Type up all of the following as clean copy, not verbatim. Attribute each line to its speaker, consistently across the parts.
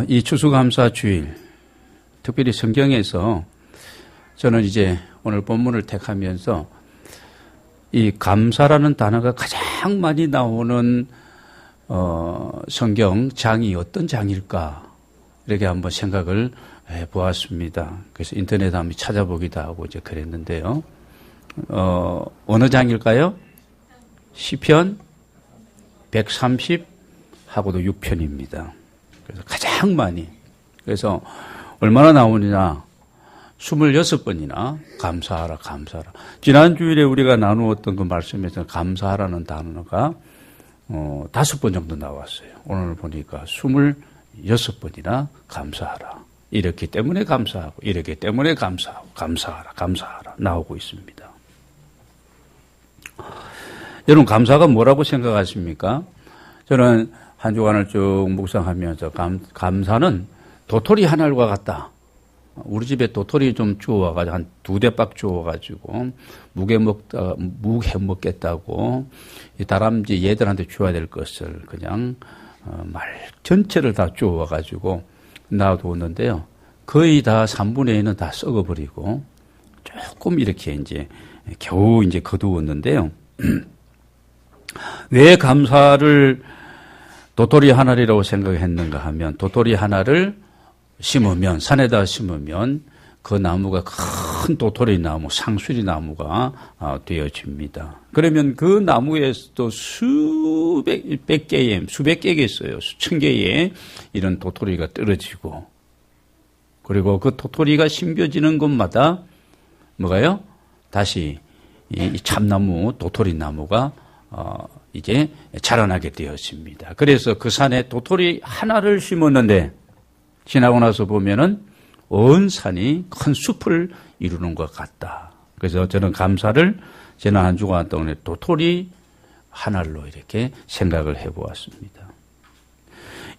Speaker 1: 이 추수감사 주일, 특별히 성경에서 저는 이제 오늘 본문을 택하면서 이 감사라는 단어가 가장 많이 나오는 성경 장이 어떤 장일까 이렇게 한번 생각을 해 보았습니다. 그래서 인터넷에 한번 찾아보기도 하고 이제 그랬는데요. 어느 장일까요? 시편 130하고도 6편입니다. 그래서 가장 많이. 그래서 얼마나 나오느냐? 26번이나 감사하라, 감사하라. 지난 주일에 우리가 나누었던 그 말씀에서 감사하라는 단어가 5번 정도 나왔어요. 오늘 보니까 26번이나 감사하라. 이렇기 때문에 감사하고, 이렇기 때문에 감사하고, 감사하라, 감사하라 감사하고 있습니다. 여러분, 감사가 뭐라고 생각하십니까? 저는 한 주간을 쭉 묵상하면서 감사는 도토리 하나과 같다. 우리 집에 도토리 좀 주워와가지고 한 2대박 주워가지고 무게 먹겠다고 이 다람쥐 얘들한테 줘야 될 것을 그냥 말 전체를 다 주워와가지고 놔두었는데요. 거의 다 3분의 1은 다 썩어버리고 조금 이렇게 이제 겨우 이제 거두었는데요. 왜 감사를 도토리 하나리라고 생각했는가 하면 도토리 하나를 심으면 산에다 심으면 그 나무가 큰 도토리 나무, 상수리 나무가 되어집니다. 그러면 그 나무에서도 수백 개겠어요. 수천 개의 이런 도토리가 떨어지고 그리고 그 도토리가 심겨지는 곳마다 뭐가요? 다시 이 참나무, 도토리 나무가 이제 자라나게 되었습니다. 그래서 그 산에 도토리 하나를 심었는데 지나고 나서 보면은 온 산이 큰 숲을 이루는 것 같다. 그래서 저는 감사를 지난 한 주간 동안에 도토리 하나로 이렇게 생각을 해보았습니다.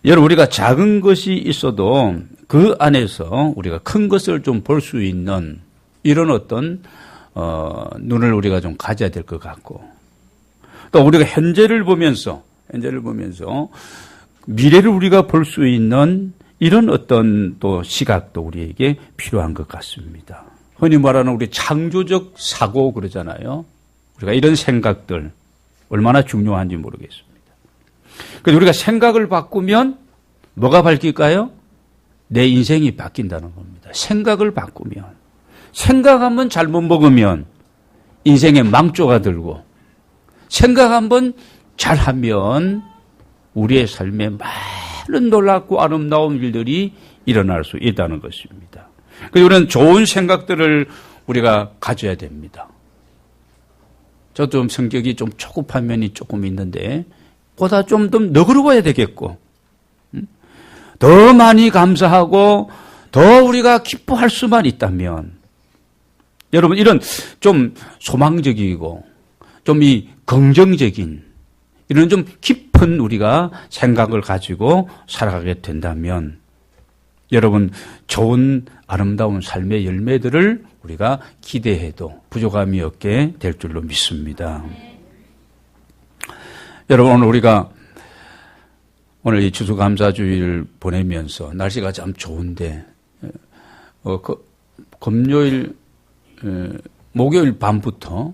Speaker 1: 여러분, 우리가 작은 것이 있어도 그 안에서 우리가 큰 것을 좀 볼 수 있는 이런 어떤 눈을 우리가 좀 가져야 될 것 같고 또 우리가 현재를 보면서 미래를 우리가 볼 수 있는 이런 어떤 또 시각도 우리에게 필요한 것 같습니다. 흔히 말하는 우리 창조적 사고 그러잖아요. 우리가 이런 생각들 얼마나 중요한지 모르겠습니다. 그래서 우리가 생각을 바꾸면 뭐가 바뀔까요? 내 인생이 바뀐다는 겁니다. 생각을 바꾸면. 생각 한번 잘못 먹으면 인생에 망조가 들고 생각 한번 잘하면 우리의 삶에 많은 놀랍고 아름다운 일들이 일어날 수 있다는 것입니다. 그래서 우리는 좋은 생각들을 우리가 가져야 됩니다. 저도 좀 성격이 좀 조급한 면이 조금 있는데 보다 좀 더 너그러워야 되겠고 더 많이 감사하고 더 우리가 기뻐할 수만 있다면 여러분 이런 좀 소망적이고 좀 이 긍정적인 이런 좀 깊은 우리가 생각을 가지고 살아가게 된다면 여러분 좋은 아름다운 삶의 열매들을 우리가 기대해도 부족함이 없게 될 줄로 믿습니다. 여러분 오늘 이 추수감사주의를 보내면서 날씨가 참 좋은데 목요일 밤부터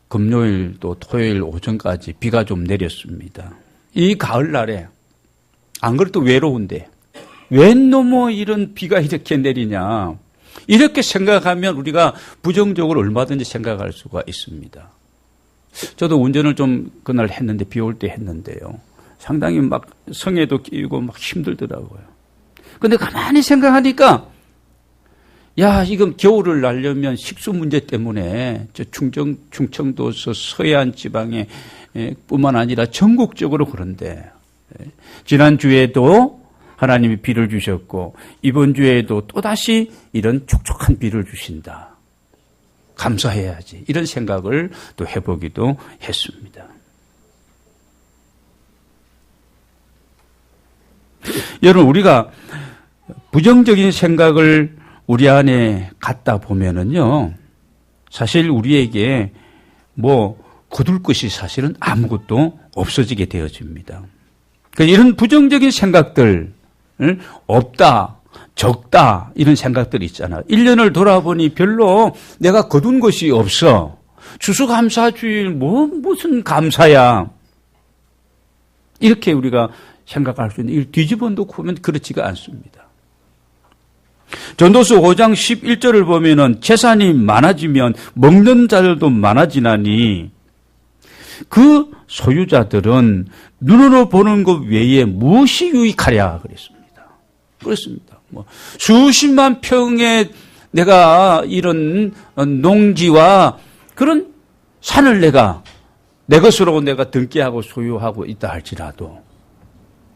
Speaker 1: 금요일 또 토요일 오전까지 비가 좀 내렸습니다. 이 가을날에 안 그래도 외로운데 웬 놈의 이런 비가 이렇게 내리냐 이렇게 생각하면 우리가 부정적으로 얼마든지 생각할 수가 있습니다. 저도 운전을 좀 그날 했는데 비 올 때 했는데요. 상당히 막 성에도 끼고 막 힘들더라고요. 근데 가만히 생각하니까 야, 이건 겨울을 날려면 식수 문제 때문에 저 충청도 서해안 지방에 뿐만 아니라 전국적으로 그런데 지난주에도 하나님이 비를 주셨고 이번 주에도 또다시 이런 촉촉한 비를 주신다. 감사해야지. 이런 생각을 또 해보기도 했습니다. 여러분, 우리가 부정적인 생각을 우리 안에 갖다 보면은요, 사실 우리에게 거둘 것이 사실은 아무것도 없어지게 되어집니다. 그러니까 이런 부정적인 생각들, 없다, 적다 이런 생각들이 있잖아요. 1년을 돌아보니 별로 내가 거둔 것이 없어. 추수감사주일 무슨 감사야. 이렇게 우리가 생각할 수 있는데 이걸 뒤집어 놓고 보면 그렇지가 않습니다. 전도서 5장 11절을 보면은 재산이 많아지면 먹는 자들도 많아지나니 그 소유자들은 눈으로 보는 것 외에 무엇이 유익하랴 그랬습니다. 그렇습니다. 수십만 평의 내가 이런 농지와 그런 산을 내가 내 것으로 내가 등기하고 소유하고 있다 할지라도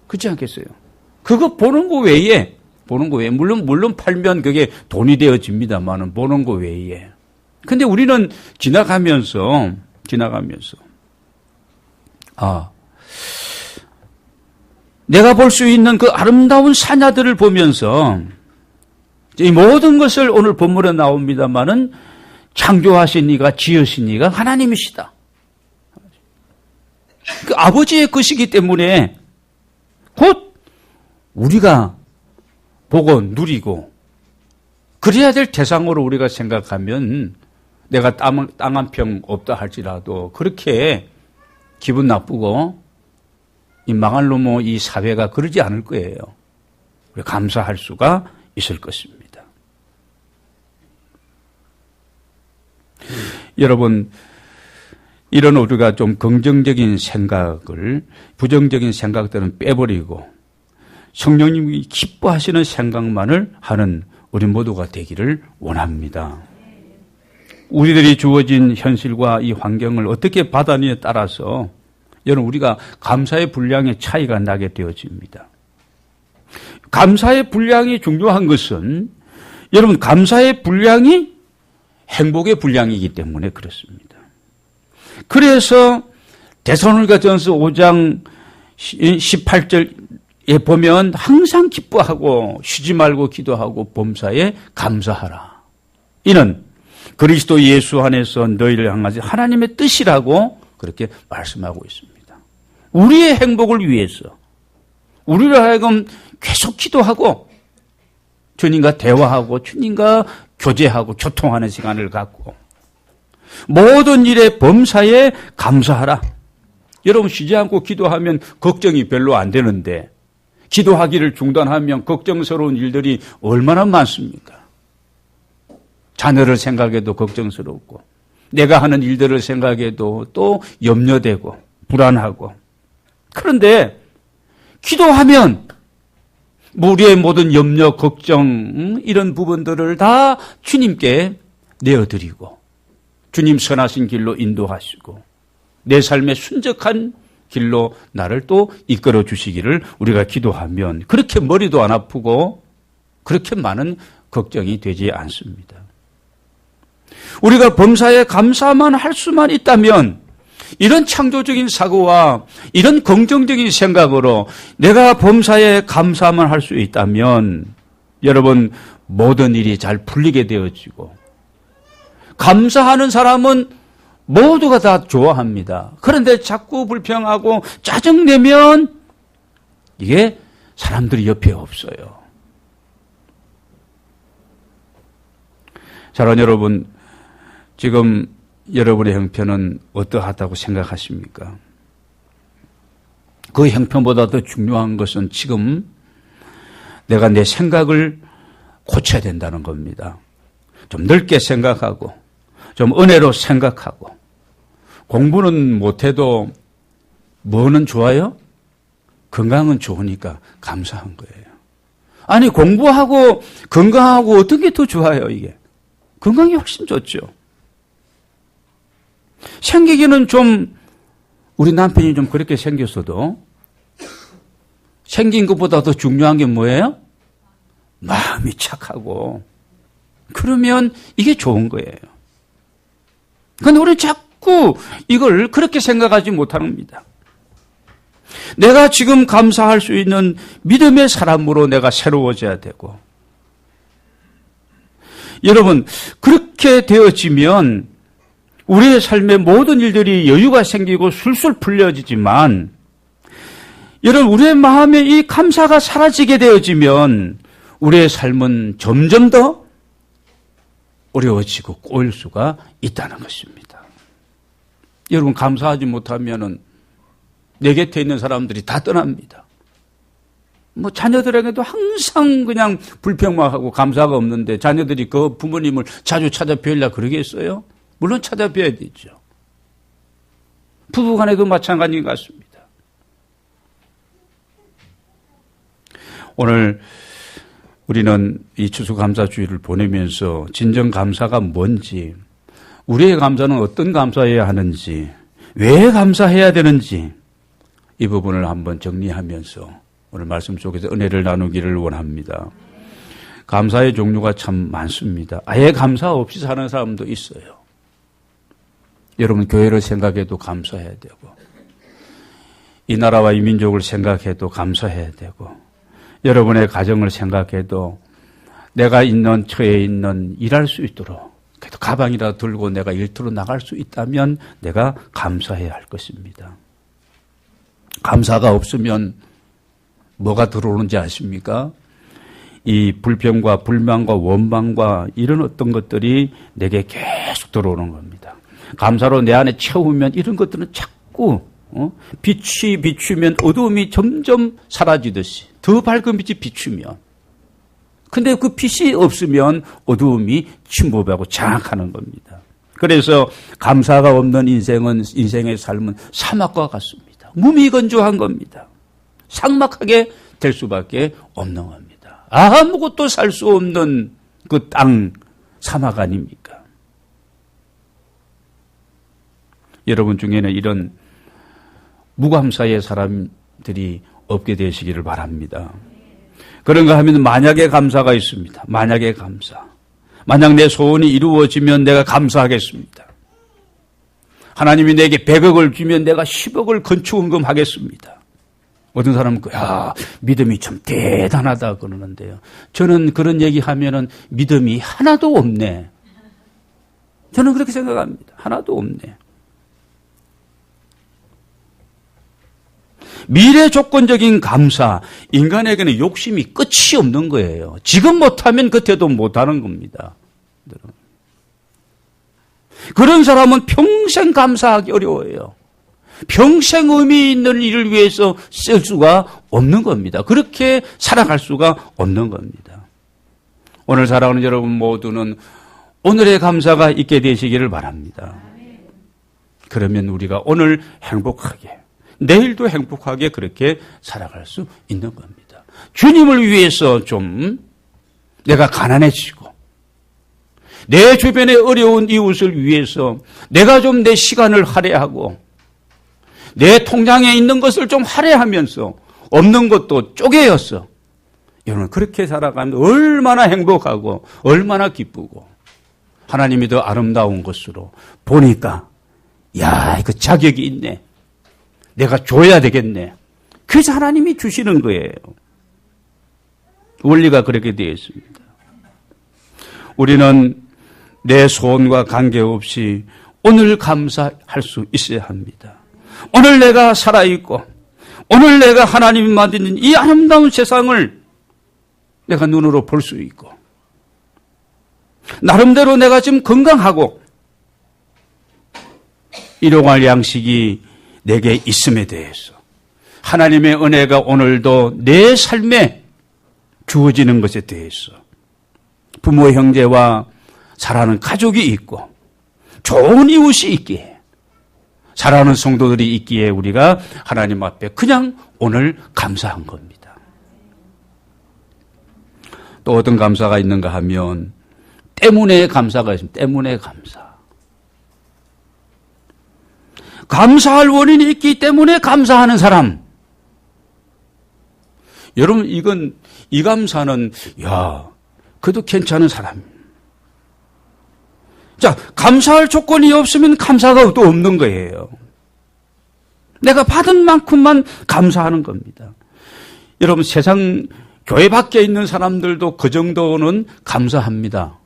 Speaker 1: 그렇지 않겠어요? 그거 보는 거 외에 물론 팔면 그게 돈이 되어집니다만은 보는 거 외에. 근데 우리는 지나가면서 내가 볼 수 있는 그 아름다운 산야들을 보면서 이 모든 것을 오늘 본문에 나옵니다만은 창조하신 이가 지으신 이가 하나님이시다. 그 아버지의 것이기 때문에 곧 우리가 보고 누리고 그래야 될 대상으로 우리가 생각하면 내가 땅 한 평 없다 할지라도 그렇게 기분 나쁘고 이 망할 놈의 이 사회가 그러지 않을 거예요. 감사할 수가 있을 것입니다. 여러분, 이런 우리가 좀 긍정적인 생각을, 부정적인 생각들은 빼버리고 성령님이 기뻐하시는 생각만을 하는 우리 모두가 되기를 원합니다. 우리들이 주어진 현실과 이 환경을 어떻게 받아내에 따라서 여러분 우리가 감사의 분량의 차이가 나게 되어집니다. 감사의 분량이 중요한 것은 여러분 감사의 분량이 행복의 분량이기 때문에 그렇습니다. 그래서 데살로니가전서 5장 18절에 보면 항상 기뻐하고 쉬지 말고 기도하고 범사에 감사하라. 이는 그리스도 예수 안에서 너희를 향하신 하나님의 뜻이라고 그렇게 말씀하고 있습니다. 우리의 행복을 위해서 우리를 하여금 계속 기도하고 주님과 대화하고 주님과 교제하고 교통하는 시간을 갖고 모든 일에 범사에 감사하라. 여러분 쉬지 않고 기도하면 걱정이 별로 안 되는데 기도하기를 중단하면 걱정스러운 일들이 얼마나 많습니까? 자녀를 생각해도 걱정스럽고 내가 하는 일들을 생각해도 또 염려되고 불안하고 그런데 기도하면 우리의 모든 염려, 걱정 이런 부분들을 다 주님께 내어드리고 주님 선하신 길로 인도하시고 내 삶의 순적한 길로 나를 또 이끌어 주시기를 우리가 기도하면 그렇게 머리도 안 아프고 그렇게 많은 걱정이 되지 않습니다. 우리가 범사에 감사만 할 수만 있다면 이런 창조적인 사고와 이런 긍정적인 생각으로 내가 범사에 감사만 할 수 있다면 여러분 모든 일이 잘 풀리게 되어지고 감사하는 사람은 모두가 다 좋아합니다. 그런데 자꾸 불평하고 짜증내면 이게 사람들이 옆에 없어요. 사랑하는 여러분, 지금 여러분의 형편은 어떠하다고 생각하십니까? 그 형편보다 더 중요한 것은 지금 내가 내 생각을 고쳐야 된다는 겁니다. 좀 넓게 생각하고 좀 은혜로 생각하고 공부는 못해도 뭐는 좋아요? 건강은 좋으니까 감사한 거예요. 아니 공부하고 건강하고 어떤 게 더 좋아요 이게? 건강이 훨씬 좋죠. 생기기는 좀 우리 남편이 좀 그렇게 생겼어도 생긴 것보다 더 중요한 게 뭐예요? 마음이 착하고 그러면 이게 좋은 거예요. 그런데 우리는 자꾸 이걸 그렇게 생각하지 못합니다. 내가 지금 감사할 수 있는 믿음의 사람으로 내가 새로워져야 되고 여러분 그렇게 되어지면 우리의 삶의 모든 일들이 여유가 생기고 술술 풀려지지만 여러분, 우리의 마음에 이 감사가 사라지게 되어지면 우리의 삶은 점점 더 어려워지고 꼬일 수가 있다는 것입니다. 여러분, 감사하지 못하면은 내 곁에 있는 사람들이 다 떠납니다. 자녀들에게도 항상 그냥 불평만 하고 감사가 없는데 자녀들이 그 부모님을 자주 찾아뵈려 그러겠어요? 물론 찾아뵈야 되죠. 부부 간에도 마찬가지인 것 같습니다. 오늘 우리는 이 추수감사주의를 보내면서 진정 감사가 뭔지, 우리의 감사는 어떤 감사해야 하는지, 왜 감사해야 되는지 이 부분을 한번 정리하면서 오늘 말씀 속에서 은혜를 나누기를 원합니다. 감사의 종류가 참 많습니다. 아예 감사 없이 사는 사람도 있어요. 여러분, 교회를 생각해도 감사해야 되고, 이 나라와 이 민족을 생각해도 감사해야 되고, 여러분의 가정을 생각해도 내가 있는 처에 있는 일할 수 있도록 그래도 가방이라도 들고 내가 일터로 나갈 수 있다면 내가 감사해야 할 것입니다. 감사가 없으면 뭐가 들어오는지 아십니까? 이 불평과 불만과 원망과 이런 어떤 것들이 내게 계속 들어오는 겁니다. 감사로 내 안에 채우면 이런 것들은 자꾸 빛이 비추면 어두움이 점점 사라지듯이 더 밝은 빛이 비추면, 근데 그 빛이 없으면 어두움이 침범하고 장악하는 겁니다. 그래서 감사가 없는 인생의 삶은 사막과 같습니다. 무미건조한 겁니다. 삭막하게 될 수밖에 없는 겁니다. 아무것도 살 수 없는 그 땅, 사막 아닙니까? 여러분 중에는 이런 무감사의 사람들이 없게 되시기를 바랍니다. 그런가 하면 만약의 감사가 있습니다. 만약의 감사. 만약 내 소원이 이루어지면 내가 감사하겠습니다. 하나님이 내게 100억을 주면 내가 10억을 건축헌금하겠습니다. 어떤 사람은 믿음이 참 대단하다 그러는데요. 저는 그런 얘기하면은 믿음이 하나도 없네. 저는 그렇게 생각합니다. 하나도 없네. 미래 조건적인 감사, 인간에게는 욕심이 끝이 없는 거예요. 지금 못하면 그때도 못하는 겁니다. 그런 사람은 평생 감사하기 어려워요. 평생 의미 있는 일을 위해서 쓸 수가 없는 겁니다. 그렇게 살아갈 수가 없는 겁니다. 오늘 살아가는 여러분 모두는 오늘의 감사가 있게 되시기를 바랍니다. 그러면 우리가 오늘 행복하게, 내일도 행복하게 그렇게 살아갈 수 있는 겁니다. 주님을 위해서 좀 내가 가난해지고, 내 주변에 어려운 이웃을 위해서 내가 좀 내 시간을 할애하고, 내 통장에 있는 것을 좀 할애하면서 없는 것도 쪼개어서 여러분 그렇게 살아가면 얼마나 행복하고 얼마나 기쁘고, 하나님이 더 아름다운 것으로 보니까 이거 자격이 있네, 내가 줘야 되겠네. 그래서 하나님이 주시는 거예요. 원리가 그렇게 되어 있습니다. 우리는 내 소원과 관계없이 오늘 감사할 수 있어야 합니다. 오늘 내가 살아있고, 오늘 내가 하나님이 만드는 이 아름다운 세상을 내가 눈으로 볼 수 있고, 나름대로 내가 지금 건강하고 일용할 양식이 내게 있음에 대해서 하나님의 은혜가 오늘도 내 삶에 주어지는 것에 대해서, 부모 형제와 사랑하는 가족이 있고 좋은 이웃이 있기에, 사랑하는 성도들이 있기에 우리가 하나님 앞에 그냥 오늘 감사한 겁니다. 또 어떤 감사가 있는가 하면 때문에 감사가 있습니다. 때문에 감사. 감사할 원인이 있기 때문에 감사하는 사람. 여러분, 이 감사는, 그래도 괜찮은 사람입니다. 자, 감사할 조건이 없으면 감사가 또 없는 거예요. 내가 받은 만큼만 감사하는 겁니다. 여러분, 세상 교회 밖에 있는 사람들도 그 정도는 감사합니다.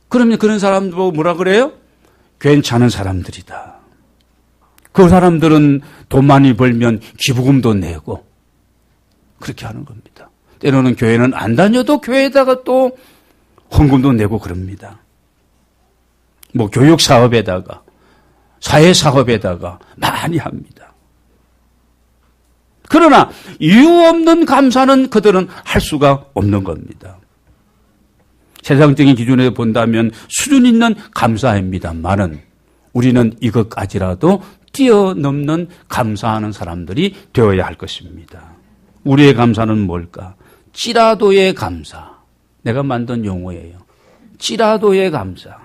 Speaker 1: 그러면 그런 사람도 뭐라 그래요? 괜찮은 사람들이다. 그 사람들은 돈 많이 벌면 기부금도 내고 그렇게 하는 겁니다. 때로는 교회는 안 다녀도 교회에다가 또 헌금도 내고 그럽니다. 뭐 교육사업에다가 사회사업에다가 많이 합니다. 그러나 이유 없는 감사는 그들은 할 수가 없는 겁니다. 세상적인 기준에 본다면 수준 있는 감사입니다만은 우리는 이것까지라도 뛰어넘는 감사하는 사람들이 되어야 할 것입니다. 우리의 감사는 뭘까? 찌라도의 감사. 내가 만든 용어예요. 찌라도의 감사.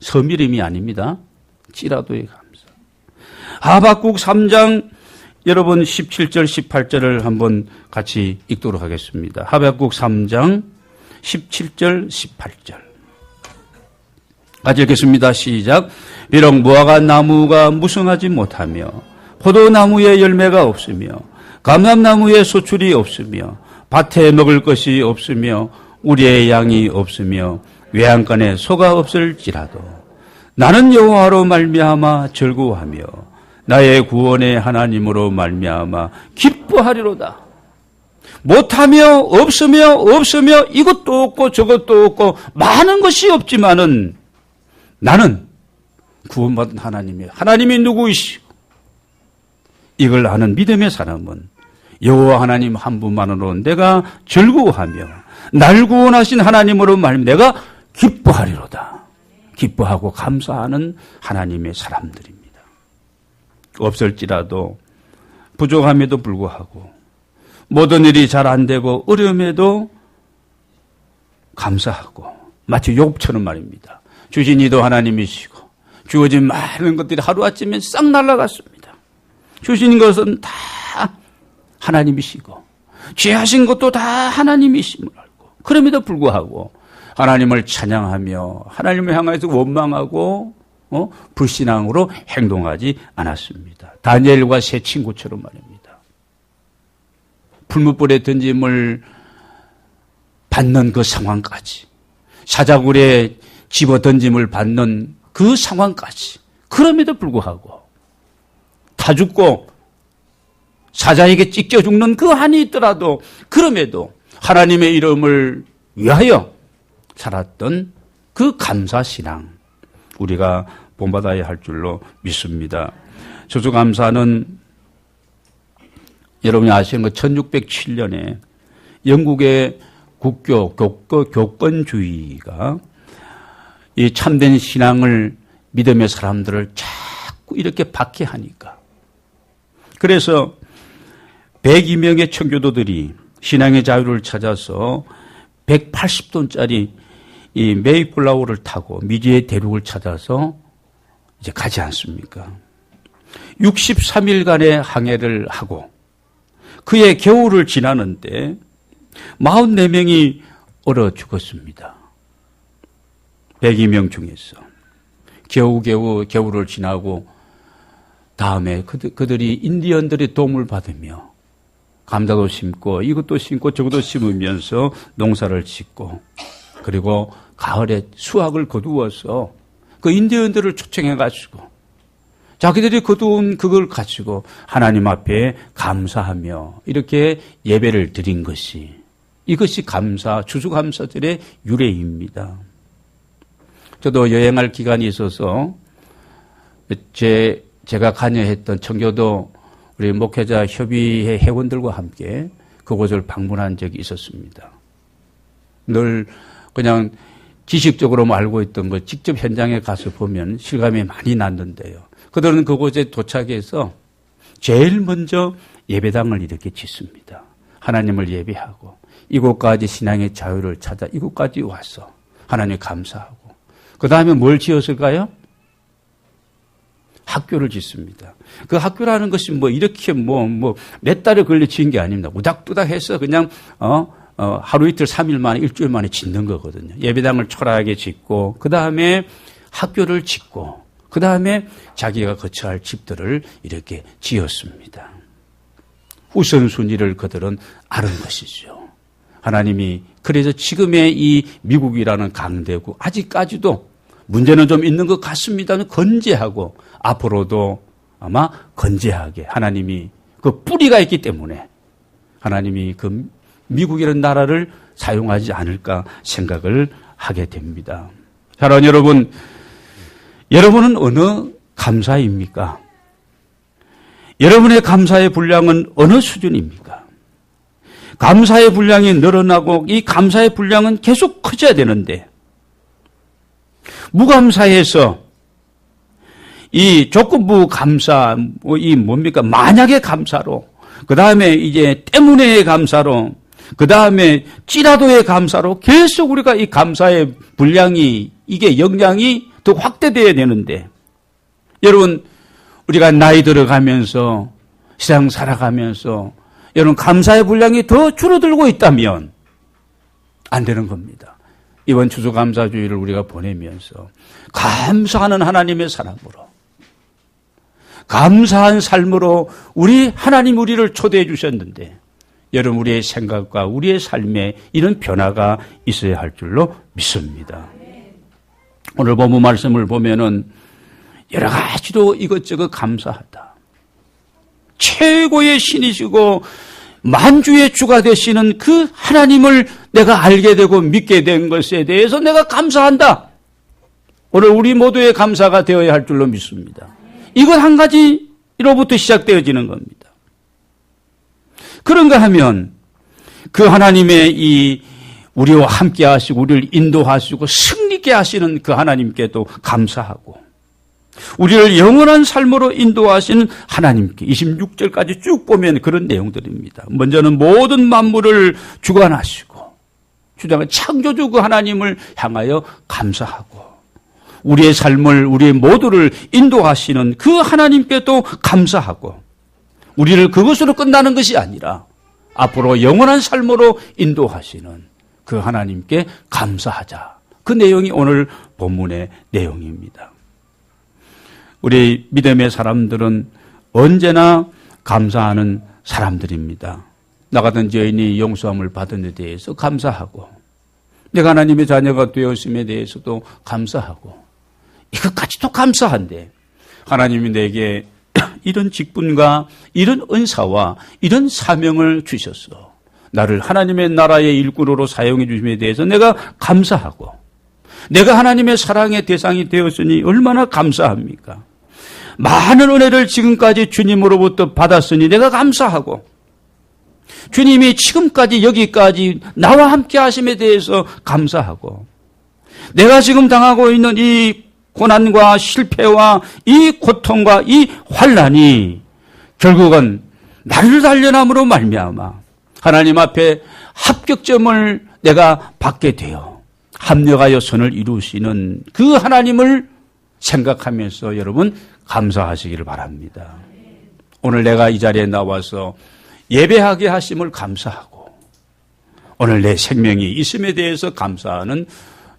Speaker 1: 섬 이름이 아닙니다. 찌라도의 감사. 하박국 3장 여러분 17절 18절을 한번 같이 읽도록 하겠습니다. 하박국 3장 17절 18절 같이 읽겠습니다. 시작. 비록 무화과 나무가 무성하지 못하며 포도나무에 열매가 없으며 감람나무에 소출이 없으며 밭에 먹을 것이 없으며 우리의 양이 없으며 외양간에 소가 없을지라도 나는 여호와로 말미암아 즐거워하며 나의 구원의 하나님으로 말미암아 기뻐하리로다. 못하며 없으며 이것도 없고 저것도 없고 많은 것이 없지만은 나는 구원받은 하나님이 누구이시고 이걸 아는 믿음의 사람은 여호와 하나님 한 분만으로 내가 즐거워하며 날 구원하신 하나님으로 말하면 내가 기뻐하리로다. 기뻐하고 감사하는 하나님의 사람들입니다. 없을지라도 부족함에도 불구하고 모든 일이 잘 안 되고 어려움에도 감사하고 마치 욥처럼 말입니다. 주신 이도 하나님이시고 주어진 많은 것들이 하루아침에 싹 날아갔습니다. 주신 것은 다 하나님이시고 취하신 것도 다 하나님이심을 알고 그럼에도 불구하고 하나님을 찬양하며 하나님을 향해서 원망하고 불신앙으로 행동하지 않았습니다. 다니엘과 세 친구처럼 말입니다. 풀무불에 던짐을 받는 그 상황까지 사자굴에 집어 던짐을 받는 그 상황까지 그럼에도 불구하고 타 죽고 사자에게 찢겨 죽는 그 한이 있더라도 그럼에도 하나님의 이름을 위하여 살았던 그 감사신앙 우리가 본받아야 할 줄로 믿습니다. 추수감사는 여러분이 아시는 것 1607년에 영국의 국교 교권주의가 이 참된 신앙을 믿음의 사람들을 자꾸 이렇게 박해하니까 그래서 102명의 청교도들이 신앙의 자유를 찾아서 180톤짜리 이 메이플라워를 타고 미지의 대륙을 찾아서 이제 가지 않습니까? 63일간의 항해를 하고 그의 겨울을 지나는데 44명이 얼어 죽었습니다. 102명 중에서 겨울을 지나고 다음에 그들이 인디언들의 도움을 받으며 감자도 심고 이것도 심고 저것도 심으면서 농사를 짓고 그리고 가을에 수확을 거두어서 그 인디언들을 초청해가지고 자기들이 거두은 그걸 가지고 하나님 앞에 감사하며 이렇게 예배를 드린 것이 이것이 추수감사절의 유래입니다. 저도 여행할 기간이 있어서 제가 관여했던 청교도 우리 목회자 협의회 회원들과 함께 그곳을 방문한 적이 있었습니다. 늘 그냥 지식적으로 알고 있던 걸 직접 현장에 가서 보면 실감이 많이 났는데요. 그들은 그곳에 도착해서 제일 먼저 예배당을 이렇게 짓습니다. 하나님을 예배하고 이곳까지 신앙의 자유를 찾아 이곳까지 와서 하나님 감사하고 그 다음에 뭘 지었을까요? 학교를 짓습니다. 그 학교라는 것이 이렇게 몇 달에 걸려 지은 게 아닙니다. 우닥두닥 해서 그냥 하루 이틀 3일 만에 일주일 만에 짓는 거거든요. 예배당을 초라하게 짓고 그 다음에 학교를 짓고 그 다음에 자기가 거처할 할 집들을 이렇게 지었습니다. 우선순위를 그들은 아는 것이죠. 하나님이 그래서 지금의 이 미국이라는 강대국 아직까지도 문제는 좀 있는 것 같습니다는 건재하고 앞으로도 아마 건재하게 하나님이 그 뿌리가 있기 때문에 하나님이 그 미국이라는 나라를 사용하지 않을까 생각을 하게 됩니다. 사랑하는 여러분, 여러분은 어느 감사입니까? 여러분의 감사의 분량은 어느 수준입니까? 감사의 분량이 늘어나고 이 감사의 분량은 계속 커져야 되는데 무감사해서 이 조건부 감사, 이 뭡니까? 만약의 감사로, 그 다음에 이제 때문에의 감사로, 그 다음에 찌라도의 감사로 계속 우리가 이 감사의 분량이, 이게 역량이 더 확대되어야 되는데, 여러분, 우리가 나이 들어가면서, 세상 살아가면서, 여러분, 감사의 분량이 더 줄어들고 있다면, 안 되는 겁니다. 이번 추수감사주의를 우리가 보내면서, 감사하는 하나님의 사람으로, 감사한 삶으로 우리 하나님 우리를 초대해 주셨는데 여러분 우리의 생각과 우리의 삶에 이런 변화가 있어야 할 줄로 믿습니다. 오늘 본문 말씀을 보면은 여러 가지로 이것저것 감사하다. 최고의 신이시고 만주의 주가 되시는 그 하나님을 내가 알게 되고 믿게 된 것에 대해서 내가 감사한다. 오늘 우리 모두의 감사가 되어야 할 줄로 믿습니다. 이것 한 가지로부터 시작되어지는 겁니다. 그런가 하면 그 하나님의 이 우리와 함께 하시고 우리를 인도하시고 승리케 하시는 그 하나님께도 감사하고 우리를 영원한 삶으로 인도하시는 하나님께 26절까지 쭉 보면 그런 내용들입니다. 먼저는 모든 만물을 주관하시고 주장한 창조주 그 하나님을 향하여 감사하고 우리의 삶을 우리의 모두를 인도하시는 그 하나님께도 감사하고 우리를 그것으로 끝나는 것이 아니라 앞으로 영원한 삶으로 인도하시는 그 하나님께 감사하자. 그 내용이 오늘 본문의 내용입니다. 우리 믿음의 사람들은 언제나 감사하는 사람들입니다. 나 같은 죄인이 용서함을 받은 데 대해서 감사하고 내가 하나님의 자녀가 되었음에 대해서도 감사하고 이것까지도 감사한데 하나님이 내게 이런 직분과 이런 은사와 이런 사명을 주셨어. 나를 하나님의 나라의 일꾼으로 사용해 주심에 대해서 내가 감사하고 내가 하나님의 사랑의 대상이 되었으니 얼마나 감사합니까? 많은 은혜를 지금까지 주님으로부터 받았으니 내가 감사하고 주님이 지금까지 여기까지 나와 함께 하심에 대해서 감사하고 내가 지금 당하고 있는 이 고난과 실패와 이 고통과 이 환난이 결국은 나를 단련함으로 말미암아 하나님 앞에 합격점을 내가 받게 되어 합력하여 선을 이루시는 그 하나님을 생각하면서 여러분 감사하시기를 바랍니다. 오늘 내가 이 자리에 나와서 예배하게 하심을 감사하고 오늘 내 생명이 있음에 대해서 감사하는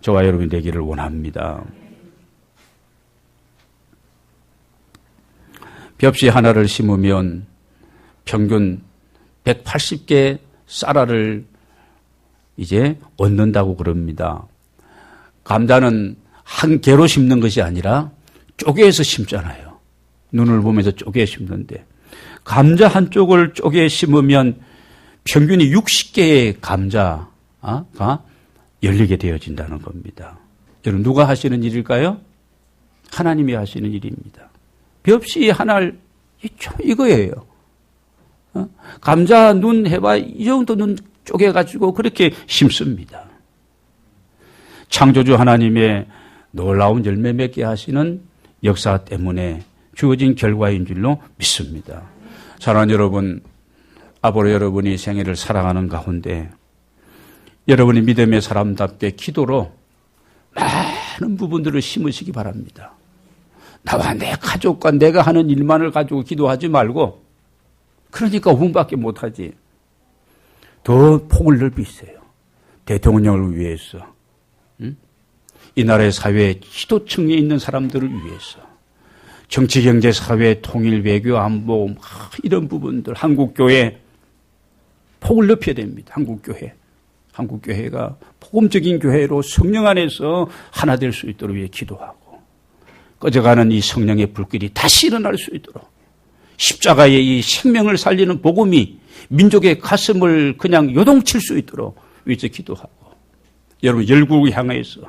Speaker 1: 저와 여러분이 되기를 원합니다. 벽시 하나를 심으면 평균 180개 쌀알을 이제 얻는다고 그럽니다. 감자는 한 개로 심는 것이 아니라 쪼개서 심잖아요. 눈을 보면서 쪼개 심는데 감자 한쪽을 쪼개 심으면 평균이 60개의 감자가 열리게 되어진다는 겁니다. 여러분 누가 하시는 일일까요? 하나님이 하시는 일입니다. 벽시 하나를 이거예요. 감자 눈 해봐 이 정도 눈 쪼개가지고 그렇게 심습니다. 창조주 하나님의 놀라운 열매 맺게 하시는 역사 때문에 주어진 결과인 줄로 믿습니다. 사랑하는 여러분, 앞으로 여러분이 생애를 살아가는 가운데 여러분이 믿음의 사람답게 기도로 많은 부분들을 심으시기 바랍니다. 나와 내 가족과 내가 하는 일만을 가지고 기도하지 말고 그러니까 5분밖에 못하지. 더 폭을 넓히세요. 대통령을 위해서 이 나라의 사회 지도층에 있는 사람들을 위해서 정치, 경제, 사회, 통일, 외교, 안보 이런 부분들 한국교회 폭을 넓혀야 됩니다. 한국교회가 복음적인 교회로 성령 안에서 하나 될 수 있도록 위해 기도하고 꺼져가는 이 성령의 불길이 다시 일어날 수 있도록 십자가의 이 생명을 살리는 복음이 민족의 가슴을 그냥 요동칠 수 있도록 위에서 기도하고, 여러분 열국을 향해서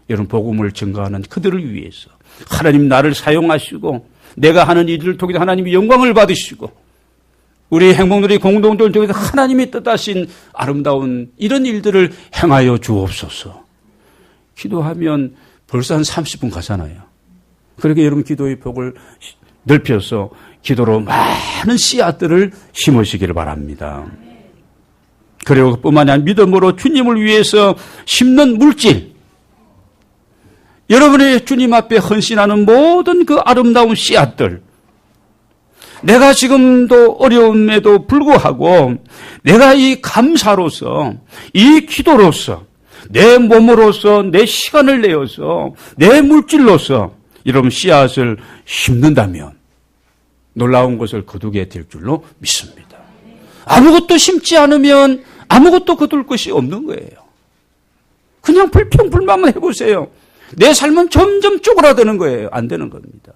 Speaker 1: 여러분 복음을 증거하는 그들을 위해서 하나님 나를 사용하시고 내가 하는 일들을 통해서 하나님이 영광을 받으시고 우리 행복누리 공동체를 통해서 하나님이 뜻하신 아름다운 이런 일들을 행하여 주옵소서. 기도하면 벌써 한 30분 가잖아요. 그렇게 여러분 기도의 폭을 넓혀서 기도로 많은 씨앗들을 심으시기를 바랍니다. 그리고 뿐만이 아니라 믿음으로 주님을 위해서 심는 물질, 여러분의 주님 앞에 헌신하는 모든 그 아름다운 씨앗들, 내가 지금도 어려움에도 불구하고 내가 이 감사로서, 이 기도로서, 내 몸으로서, 내 시간을 내어서, 내 물질로서 여러분 씨앗을 심는다면 놀라운 것을 거두게 될 줄로 믿습니다. 아무것도 심지 않으면 아무것도 거둘 것이 없는 거예요. 그냥 불평불만만 해보세요. 내 삶은 점점 쪼그라드는 거예요. 안 되는 겁니다.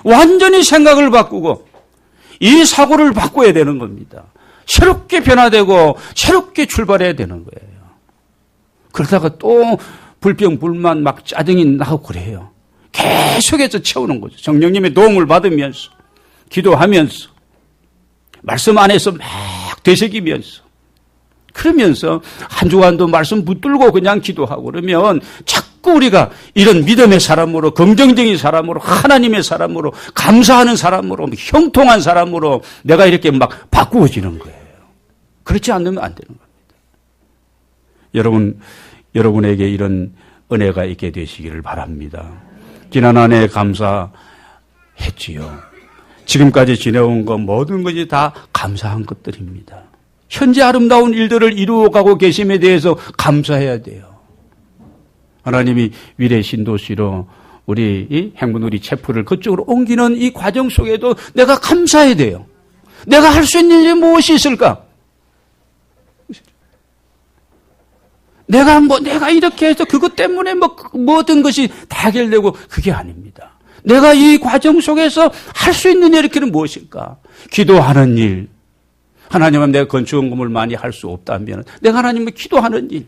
Speaker 1: 완전히 생각을 바꾸고 이 사고를 바꿔야 되는 겁니다. 새롭게 변화되고 새롭게 출발해야 되는 거예요. 그러다가 또 불평불만 막 짜증이 나고 그래요. 계속해서 채우는 거죠. 성령님의 도움을 받으면서 기도하면서 말씀 안에서 막 되새기면서 그러면서 한 주간도 말씀 붙들고 그냥 기도하고 그러면 자꾸 우리가 이런 믿음의 사람으로, 긍정적인 사람으로, 하나님의 사람으로, 감사하는 사람으로, 형통한 사람으로 내가 이렇게 막 바꾸어지는 거예요. 그렇지 않으면 안 되는 겁니다. 여러분에게 이런 은혜가 있게 되시기를 바랍니다. 지난 한 해 감사했지요. 지금까지 지내온 것 모든 것이 다 감사한 것들입니다. 현재 아름다운 일들을 이루어가고 계심에 대해서 감사해야 돼요. 하나님이 위례 신도시로 우리 이 행문우리 체프를 그쪽으로 옮기는 이 과정 속에도 내가 감사해야 돼요. 내가 할 수 있는 일이 무엇이 있을까? 내가 이렇게 해서 그것 때문에 모든 것이 다 해결되고 그게 아닙니다. 내가 이 과정 속에서 할 수 있는 일은 무엇일까? 기도하는 일. 하나님은 내가 건축원금을 많이 할 수 없다면 내가 하나님을 기도하는 일.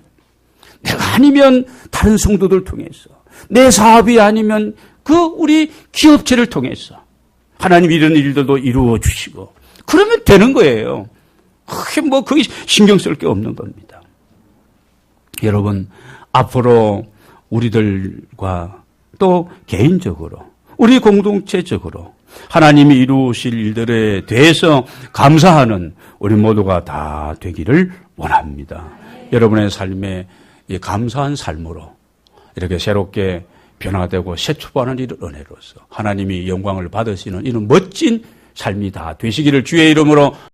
Speaker 1: 내가 아니면 다른 성도들 통해서, 내 사업이 아니면 우리 기업체를 통해서 하나님이 이런 일들도 이루어 주시고 그러면 되는 거예요. 그게 신경 쓸 게 없는 겁니다. 여러분, 앞으로 우리들과 또 개인적으로, 우리 공동체적으로 하나님이 이루실 일들에 대해서 감사하는 우리 모두가 다 되기를 원합니다. 여러분의 삶에 이 감사한 삶으로 이렇게 새롭게 변화되고 새 출발하는 이런 은혜로서 하나님이 영광을 받으시는 이런 멋진 삶이 다 되시기를 주의 이름으로